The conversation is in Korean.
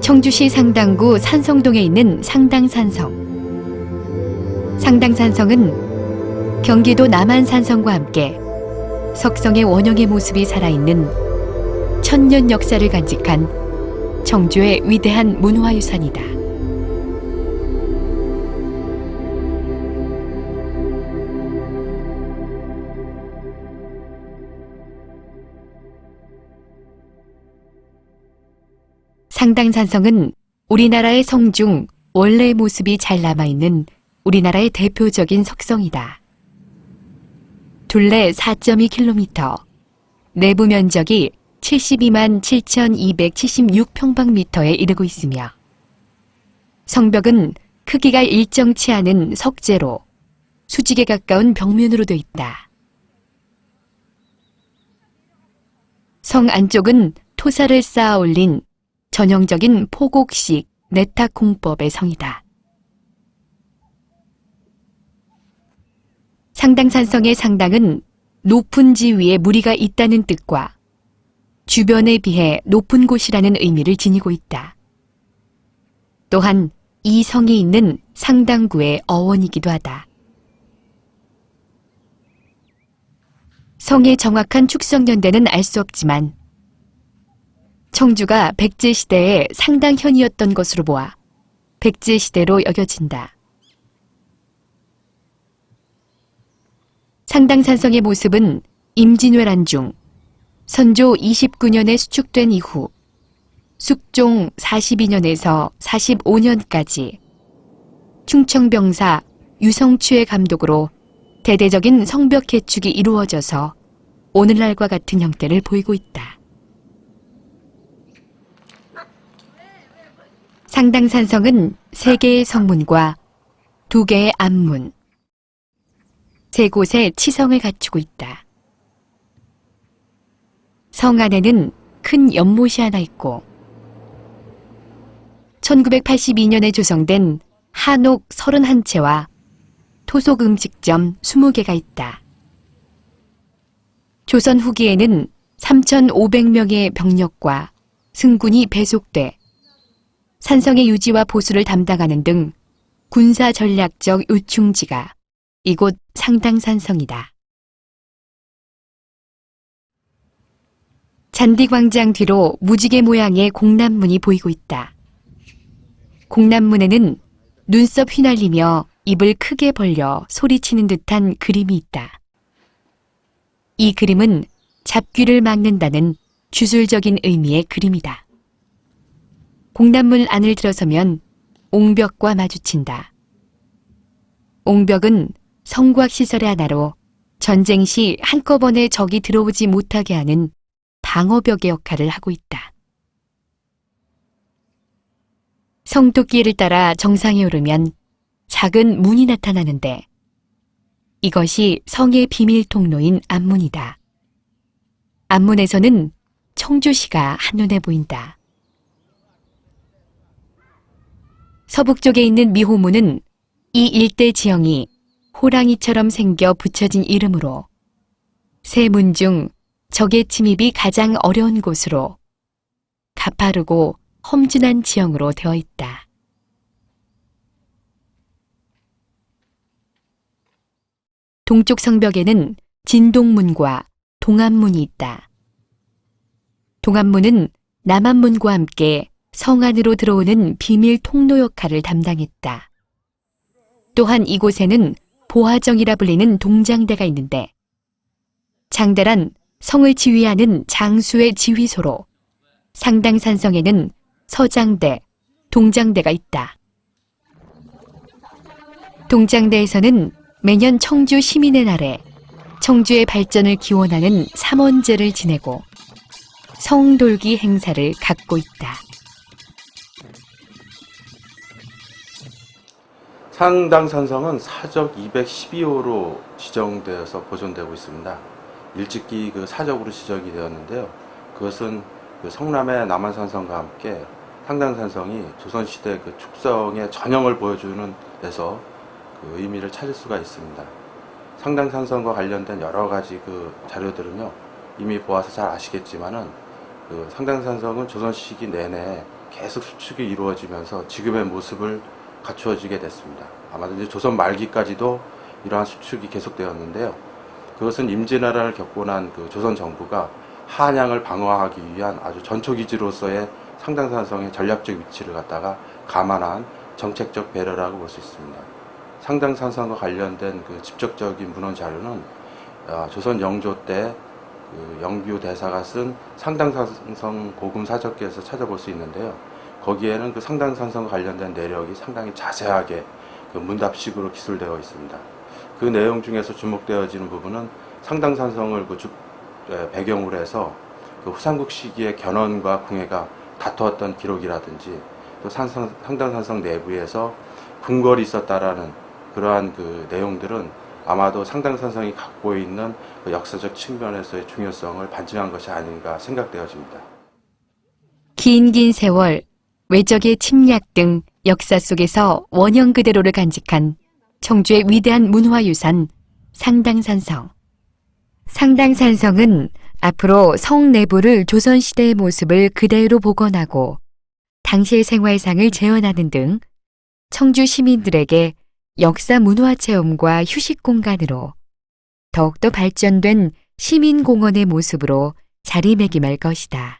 청주시 상당구 산성동에 있는 상당산성. 상당산성은 경기도 남한산성과 함께 석성의 원형의 모습이 살아있는 천년 역사를 간직한 청주의 위대한 문화유산이다. 상당산성은 우리나라의 성 중 원래의 모습이 잘 남아있는 우리나라의 대표적인 석성이다. 둘레 4.2km, 내부 면적이 72만 7,276평방미터에 이르고 있으며 성벽은 크기가 일정치 않은 석재로 수직에 가까운 벽면으로 되어 있다. 성 안쪽은 토사를 쌓아 올린 전형적인 포곡식 내탁 공법의 성이다. 상당산성의 상당은 높은 지위에 무리가 있다는 뜻과 주변에 비해 높은 곳이라는 의미를 지니고 있다. 또한 이 성이 있는 상당구의 어원이기도 하다. 성의 정확한 축성 연대는 알 수 없지만 청주가 백제시대의 상당현이었던 것으로 보아 백제시대로 여겨진다. 상당산성의 모습은 임진왜란 중 선조 29년에 수축된 이후 숙종 42년에서 45년까지 충청병사 유성추의 감독으로 대대적인 성벽 개축이 이루어져서 오늘날과 같은 형태를 보이고 있다. 상당산성은 3개의 성문과 2개의 앞문, 3곳의 치성을 갖추고 있다. 성 안에는 큰 연못이 하나 있고 1982년에 조성된 한옥 31채와 토속 음식점 20개가 있다. 조선 후기에는 3,500명의 병력과 승군이 배속돼 산성의 유지와 보수를 담당하는 등 군사 전략적 요충지가 이곳 상당산성이다. 잔디광장 뒤로 무지개 모양의 공남문이 보이고 있다. 공남문에는 눈썹 휘날리며 입을 크게 벌려 소리치는 듯한 그림이 있다. 이 그림은 잡귀를 막는다는 주술적인 의미의 그림이다. 공남문 안을 들어서면 옹벽과 마주친다. 옹벽은 성곽시설의 하나로 전쟁 시 한꺼번에 적이 들어오지 못하게 하는 방어벽의 역할을 하고 있다. 성토끼를 따라 정상에 오르면 작은 문이 나타나는데 이것이 성의 비밀 통로인 앞문이다. 앞문에서는 청주시가 한눈에 보인다. 서북쪽에 있는 미호문은 이 일대 지형이 호랑이처럼 생겨 붙여진 이름으로 세 문 중 적의 침입이 가장 어려운 곳으로 가파르고 험준한 지형으로 되어 있다. 동쪽 성벽에는 진동문과 동암문이 있다. 동암문은 남암문과 함께 성 안으로 들어오는 비밀 통로 역할을 담당했다. 또한 이곳에는 보화정이라 불리는 동장대가 있는데 장대란 성을 지휘하는 장수의 지휘소로 상당산성에는 서장대, 동장대가 있다. 동장대에서는 매년 청주 시민의 날에 청주의 발전을 기원하는 삼원제를 지내고 성돌기 행사를 갖고 있다. 상당산성은 사적 212호로 지정되어서 보존되고 있습니다. 일찍이 사적으로 지정이 되었는데요. 그것은 성남의 남한산성과 함께 상당산성이 조선시대 축성의 전형을 보여주는 데서 의미를 찾을 수가 있습니다. 상당산성과 관련된 여러 가지 자료들은요, 이미 보아서 잘 아시겠지만은 상당산성은 조선 시기 내내 계속 수축이 이루어지면서 지금의 모습을 갖추어지게 됐습니다. 아마도 이제 조선 말기까지도 이러한 수축이 계속되었는데요. 그것은 임진왜란을 겪고 난 그 조선 정부가 한양을 방어하기 위한 아주 전초기지로서의 상당산성의 전략적 위치를 갖다가 감안한 정책적 배려라고 볼 수 있습니다. 상당산성과 관련된 그 직접적인 문헌 자료는 조선 영조 때 그 영규 대사가 쓴 상당산성 고금 사적기에서 찾아볼 수 있는데요. 거기에는 그 상당산성과 관련된 내력이 상당히 자세하게 그 문답식으로 기술되어 있습니다. 그 내용 중에서 주목되어지는 부분은 상당산성을 배경으로 해서 그 후삼국 시기의 견훤과 궁예가 다투었던 기록이라든지 또 상당산성 내부에서 궁궐이 있었다라는 그러한 그 내용들은 아마도 상당산성이 갖고 있는 그 역사적 측면에서의 중요성을 반증한 것이 아닌가 생각되어집니다. 긴 세월, 외적의 침략 등 역사 속에서 원형 그대로를 간직한 청주의 위대한 문화유산 상당산성. 상당산성은 앞으로 성 내부를 조선시대의 모습을 그대로 복원하고 당시의 생활상을 재현하는 등 청주 시민들에게 역사 문화 체험과 휴식 공간으로 더욱더 발전된 시민공원의 모습으로 자리매김할 것이다.